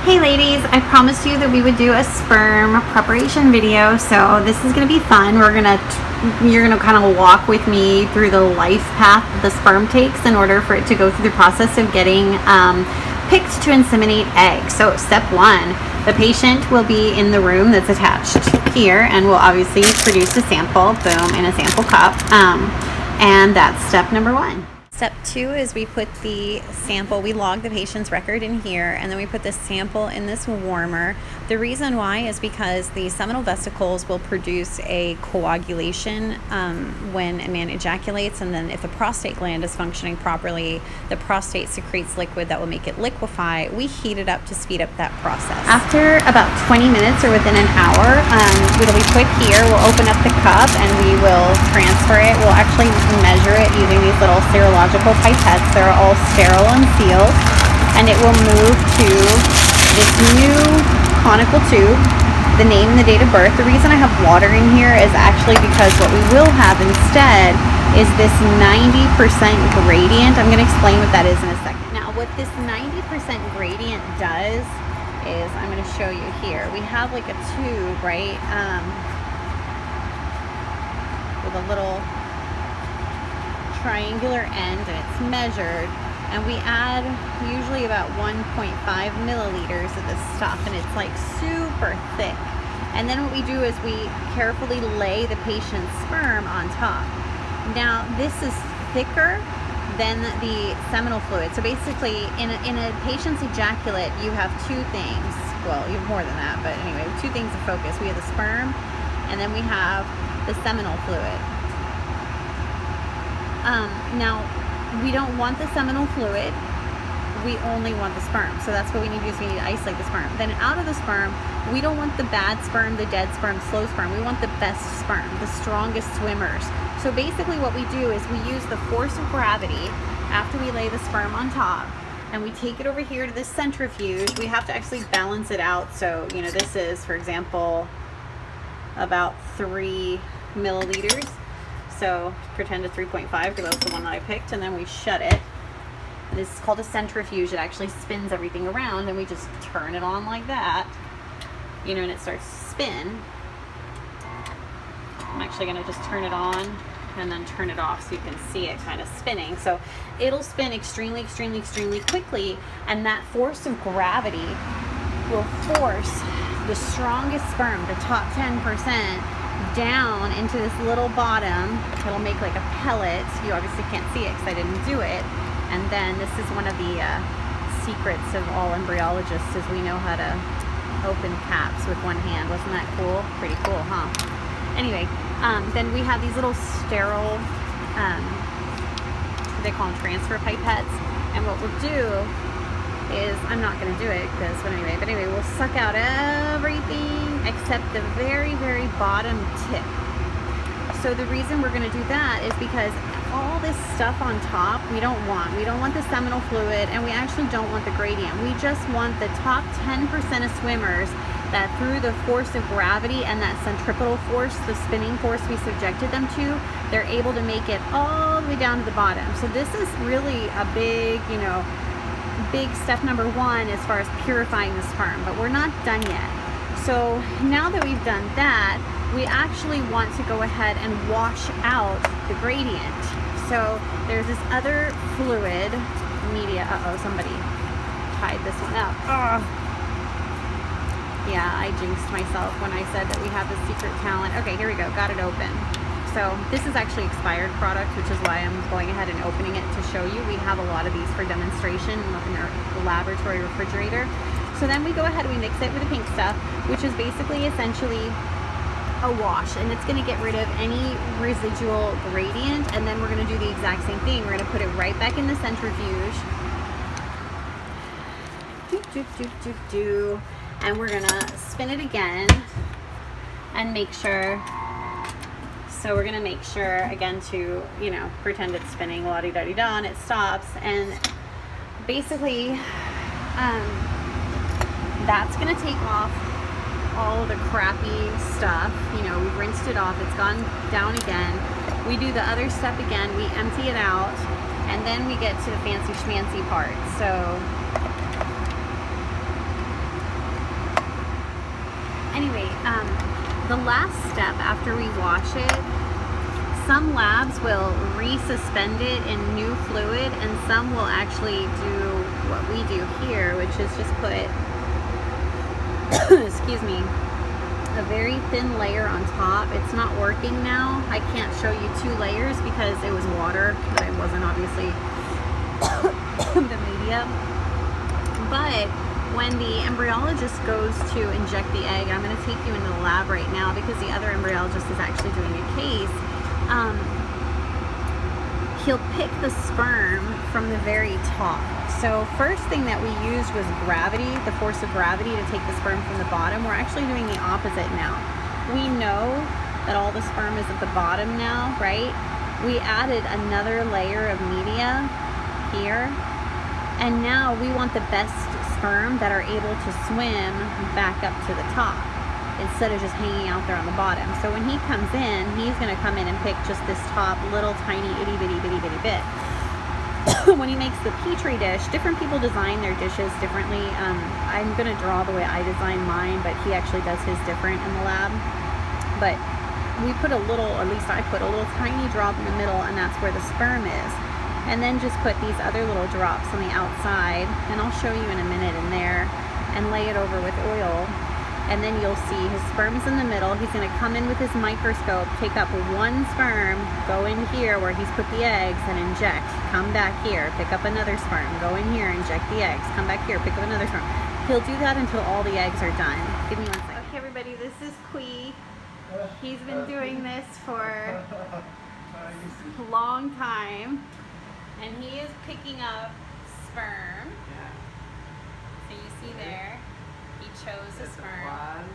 Hey ladies, I promised you that we would do a sperm preparation video, so this is going to be fun. You're going to kind of walk with me through the life path the sperm takes in order for it to go through the process of getting picked to inseminate eggs. So step one, the patient will be in the room that's attached here and will obviously produce a sample, boom, in a sample cup, and that's step number one. Step two is we put the sample, we log the patient's record in here, and then we put the sample in this warmer. The reason why is because the seminal vesicles will produce a coagulation when a man ejaculates, and then if the prostate gland is functioning properly, the prostate secretes liquid that will make it liquefy. We heat it up to speed up that process. After about 20 minutes or within an hour, it'll be quick here. We'll open up the cup and we will transfer it. We'll actually measure it using these little serological pipettes. They're all sterile and sealed, and it will move to this new conical tube, the name and the date of birth. The reason I have water in here is actually because what we will have instead is this 90% gradient. I'm going to explain what that is in a second. Now, what this 90% gradient does is, I'm going to show you here. We have like a tube, right, with a little triangular end, and it's measured, and we add usually about 1.5 milliliters of this stuff, and it's like super thick. And then what we do is we carefully lay the patient's sperm on top. Now this is thicker than the seminal fluid. So basically in a patient's ejaculate you have two things. Well, you have more than that, but anyway, two things to focus. We have the sperm, and then we have the seminal fluid. Now, we don't want the seminal fluid, we only want the sperm. So that's what we need to do, is we need to isolate the sperm. Then out of the sperm, we don't want the bad sperm, the dead sperm, slow sperm. We want the best sperm, the strongest swimmers. So basically what we do is we use the force of gravity after we lay the sperm on top, and we take it over here to this centrifuge. We have to actually balance it out. So, you know, this is, for example, about 3 milliliters. So pretend it's 3.5 because that's the one that I picked, and then we shut it. And this is called a centrifuge. It actually spins everything around, and we just turn it on like that, you know, and it starts to spin. I'm actually going to just turn it on and then turn it off so you can see it kind of spinning. So it'll spin extremely, extremely, extremely quickly, and that force of gravity will force the strongest sperm, the top 10%, down into this little bottom. It'll make like a pellet. You obviously can't see it because I didn't do it. And then this is one of the secrets of all embryologists, is we know how to open caps with one hand. Wasn't that cool? Pretty cool, huh? Anyway, then we have these little sterile, they call them transfer pipettes. And what we'll do is, I'm not going to do it because, but anyway, we'll suck out everything except the very, very bottom tip. So the reason we're going to do that is because all this stuff on top we don't want. We don't want the seminal fluid, and we actually don't want the gradient. We just want the top 10% of swimmers that, through the force of gravity and that centripetal force, the spinning force we subjected them to, they're able to make it all the way down to the bottom. So this is really a big, you know, big step number one as far as purifying the sperm, but we're not done yet. So now that we've done that, we actually want to go ahead and wash out the gradient. So there's this other fluid media. Somebody tied this one up. Yeah, I jinxed myself when I said that we have the secret talent. Okay, here we go, got it open. So this is actually expired product, which is why I'm going ahead and opening it to show you. We have a lot of these for demonstration in our laboratory refrigerator. So then we go ahead and we mix it with the pink stuff, which is basically essentially a wash, and it's going to get rid of any residual gradient. And then we're going to do the exact same thing. We're going to put it right back in the centrifuge. And we're going to spin it again and make sure. So we're going to make sure, again, to, you know, pretend it's spinning, la-di-da-di-da, and it stops. And basically, that's going to take off all of the crappy stuff. You know, we've rinsed it off. It's gone down again. We do the other step again. We empty it out, and then we get to the fancy schmancy part. So Anyway, the last step after we wash it, some labs will resuspend it in new fluid, and some will actually do what we do here, which is just put, excuse me, a very thin layer on top. It's not working now. I can't show you 2 layers because it was water, but it wasn't obviously the media. But when the embryologist goes to inject the egg, I'm going to take you into the lab right now because the other embryologist is actually doing a case. He'll pick the sperm from the very top. So first thing that we used was gravity, the force of gravity, to take the sperm from the bottom. We're actually doing the opposite now. We know that all the sperm is at the bottom now, right? We added another layer of media here, and now we want the best sperm that are able to swim back up to the top instead of just hanging out there on the bottom. So when he comes in, he's going to come in and pick just this top little tiny itty bitty bitty bitty bit. When he makes the petri dish, different people design their dishes differently. I'm going to draw the way I design mine, but he actually does his different in the lab. But we put a little, or at least I put a little tiny drop in the middle, and that's where the sperm is. And then just put these other little drops on the outside, and I'll show you in a minute in there, and lay it over with oil. And then you'll see his sperm's in the middle. He's going to come in with his microscope, take up one sperm, go in here where he's put the eggs, and inject. Come back here, pick up another sperm, go in here, inject the eggs, come back here, pick up another sperm. He'll do that until all the eggs are done. Give me 1 second. Okay, everybody, this is Kui. He's been doing this for a long time, and he is picking up sperm. So you see there, he chose a sperm. 1,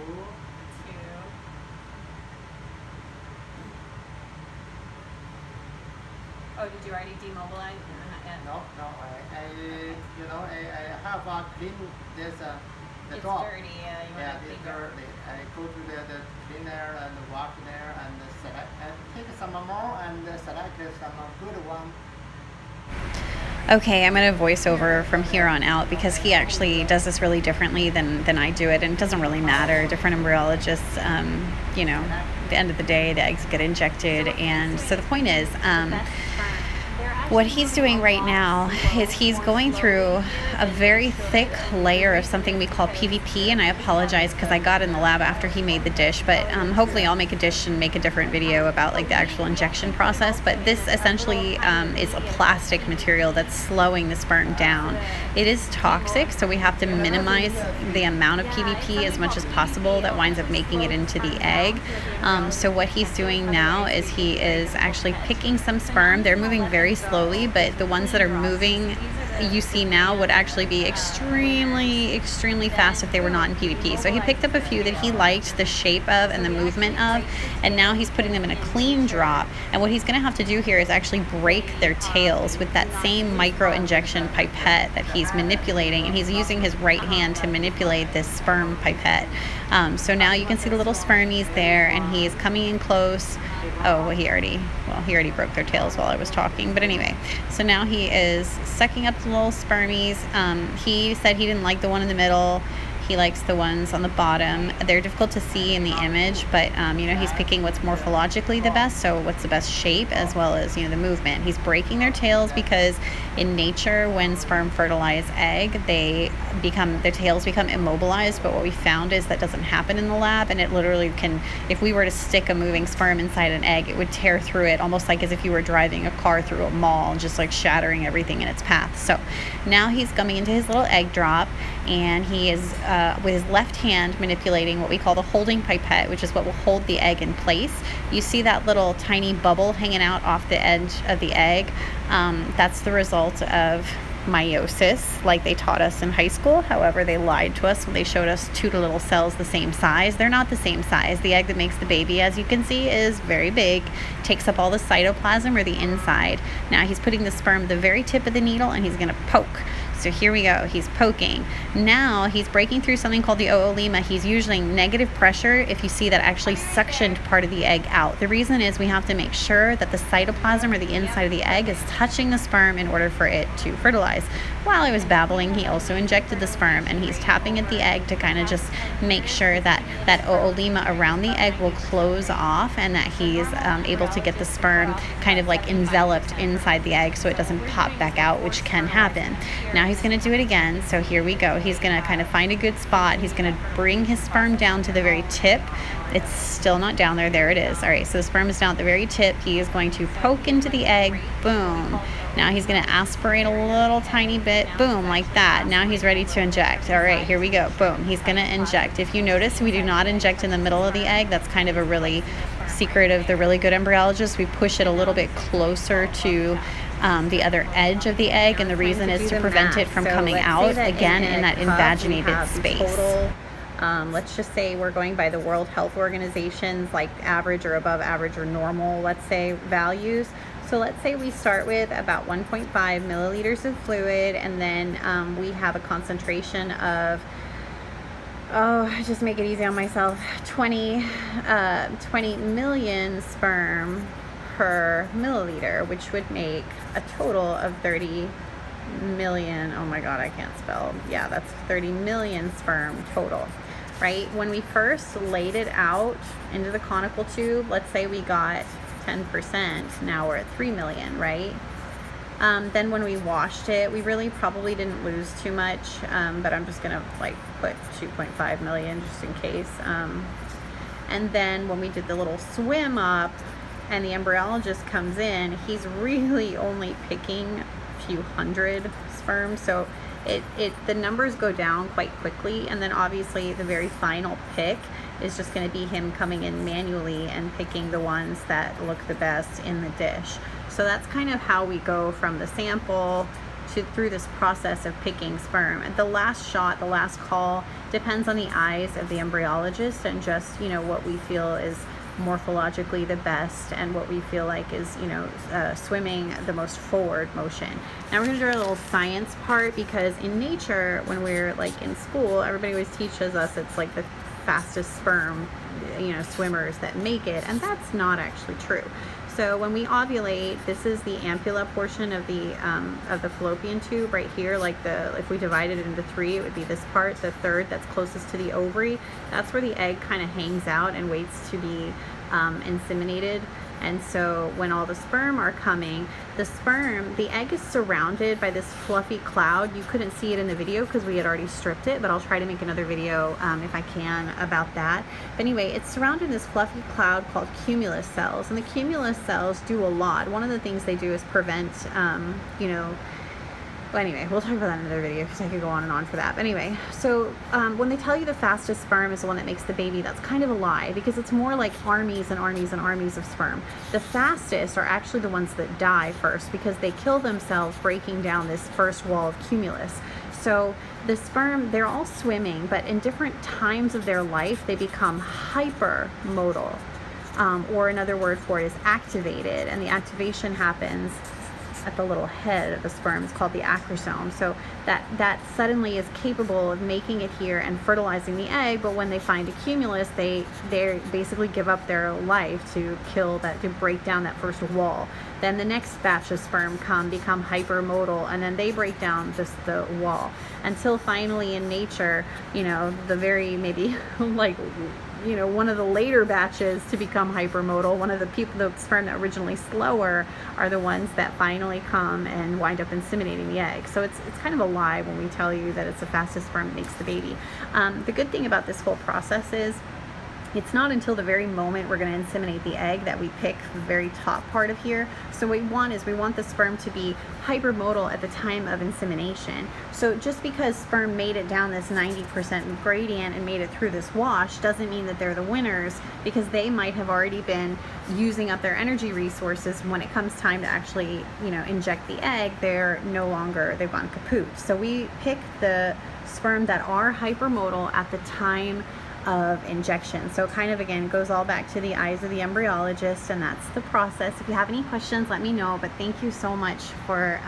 2. 2. Oh, did you already demobilize? Not yet. No, I have clean this the It's drop. dirty, yeah. You want to It's clean it. dirty. I go to the cleaner and wash there and select and take some more and select some good one. Okay, I'm going to voice over from here on out because he actually does this really differently than I do it, and it doesn't really matter. Different embryologists, at the end of the day, the eggs get injected, and so the point is, what he's doing right now is he's going through a very thick layer of something we call PVP, and I apologize because I got in the lab after he made the dish, but hopefully I'll make a dish and make a different video about like the actual injection process. But this essentially is a plastic material that's slowing the sperm down. It is toxic, so we have to minimize the amount of PVP as much as possible that winds up making it into the egg. So what he's doing now is he is actually picking some sperm. They're moving very slowly, but the ones that are moving you see now would actually be extremely fast if they were not in PVP. So he picked up a few that he liked the shape of and the movement of, and now he's putting them in a clean drop. And what he's going to have to do here is actually break their tails with that same micro injection pipette that he's manipulating, and he's using his right hand to manipulate this sperm pipette. So now you can see the little spermies there, and he's coming in close. Oh, he already broke their tails while I was talking. But anyway, so now he is sucking up the little spermies. He said he didn't like the one in the middle. He likes the ones on the bottom. They're difficult to see in the image, but he's picking what's morphologically the best, so what's the best shape as well as the movement. He's breaking their tails because in nature, when sperm fertilize egg, their tails become immobilized, but what we found is that doesn't happen in the lab, and it literally can, if we were to stick a moving sperm inside an egg, it would tear through it, almost like as if you were driving a car through a mall, just like shattering everything in its path. So now he's coming into his little egg drop, and he is with his left hand manipulating what we call the holding pipette, which is what will hold the egg in place. You see that little tiny bubble hanging out off the edge of the egg? That's the result of meiosis, like they taught us in high school. However, they lied to us when they showed us two little cells the same size. They're not the same size. The egg that makes the baby, as you can see, is very big, takes up all the cytoplasm or the inside. Now he's putting the sperm at the very tip of the needle, and he's going to poke. So here we go. He's poking. Now he's breaking through something called the oolema. He's using negative pressure if you see that actually suctioned part of the egg out. The reason is we have to make sure that the cytoplasm or the inside of the egg is touching the sperm in order for it to fertilize. While I was babbling, he also injected the sperm, and he's tapping at the egg to kind of just make sure that that oolema around the egg will close off, and that he's able to get the sperm kind of like enveloped inside the egg so it doesn't pop back out, which can happen. Now he's going to do it again. So here we go. He's going to kind of find a good spot. He's going to bring his sperm down to the very tip. It's still not down there. There it is. All right, so the sperm is down at the very tip. He is going to poke into the egg. Boom. Now he's going to aspirate a little tiny bit. Boom, like that. Now he's ready to inject. All right, here we go. Boom. He's going to inject. If you notice, we do not inject in the middle of the egg. That's kind of a really secret of the really good embryologists. We push it a little bit closer to the other edge of the egg, and the reason is to prevent it from coming out again in that invaginated space. Let's just say we're going by the World Health Organization's like average or above average or normal, let's say, values. So let's say we start with about 1.5 milliliters of fluid, and then we have a concentration of, just make it easy on myself, 20 million sperm per milliliter, which would make a total of 30 million. Oh my God, I can't spell. Yeah, that's 30 million sperm total, right? When we first laid it out into the conical tube, let's say we got 10%, now we're at 3 million, right? Then when we washed it, we really probably didn't lose too much, but I'm just gonna like put 2.5 million just in case. And then when we did the little swim up and the embryologist comes in, he's really only picking a few hundred sperm, so the numbers go down quite quickly, and then obviously the very final pick is just going to be him coming in manually and picking the ones that look the best in the dish. So that's kind of how we go from the sample through this process of picking sperm. And the last shot, the last call, depends on the eyes of the embryologist and just, you know, what we feel is morphologically the best and what we feel like is, you know, swimming the most forward motion. Now we're going to do a little science part, because in nature, when we're like in school, everybody always teaches us it's like the fastest sperm, you know, swimmers that make it, and that's not actually true. So when we ovulate, this is the ampulla portion of the fallopian tube right here. Like if we divided it into three, it would be this part, the third that's closest to the ovary. That's where the egg kind of hangs out and waits to be inseminated. And so when all the sperm are coming, the egg is surrounded by this fluffy cloud. You couldn't see it in the video because we had already stripped it, but I'll try to make another video if I can about that. But anyway, it's surrounded in this fluffy cloud called cumulus cells, and the cumulus cells do a lot. One of the things they do is prevent, well, anyway, we'll talk about that in another video because I could go on and on for that. But anyway, so when they tell you the fastest sperm is the one that makes the baby, that's kind of a lie, because it's more like armies and armies and armies of sperm. The fastest are actually the ones that die first, because they kill themselves breaking down this first wall of cumulus. So the sperm, they're all swimming, but in different times of their life, they become hypermodal, or another word for it is activated, and the activation happens at the little head of the sperm. It's called the acrosome. So that suddenly is capable of making it here and fertilizing the egg, but when they find a cumulus, they basically give up their life to kill that, to break down that first wall. Then the next batch of sperm become hypermodal, and then they break down the wall, until finally in nature, you know, the very maybe like, you know, one of the later batches to become hypermodal, the sperm that originally slower are the ones that finally come and wind up inseminating the egg. So it's kind of a lie when we tell you that it's the fastest sperm that makes the baby. The good thing about this whole process is it's not until the very moment we're going to inseminate the egg that we pick the very top part of here. So what we want the sperm to be hypermodal at the time of insemination. So just because sperm made it down this 90% gradient and made it through this wash doesn't mean that they're the winners, because they might have already been using up their energy resources. When it comes time to actually, you know, inject the egg, they've gone kaput. So we pick the sperm that are hypermodal at the time of injection. So it kind of, again, goes all back to the eyes of the embryologist, and that's the process. If you have any questions, let me know. But thank you so much for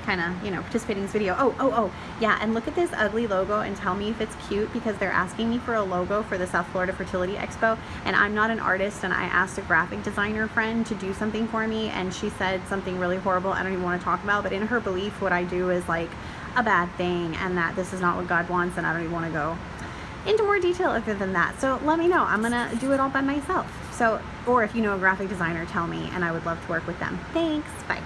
kind of, you know, participating in this video. Oh, yeah, and look at this ugly logo and tell me if it's cute, because they're asking me for a logo for the South Florida Fertility Expo, and I'm not an artist, and I asked a graphic designer friend to do something for me, and she said something really horrible I don't even want to talk about, but in her belief, what I do is like a bad thing, and that this is not what God wants, and I don't even want to go into more detail other than that. So let me know. I'm gonna do it all by myself. So, or if you know a graphic designer, tell me, and I would love to work with them. Thanks. Bye.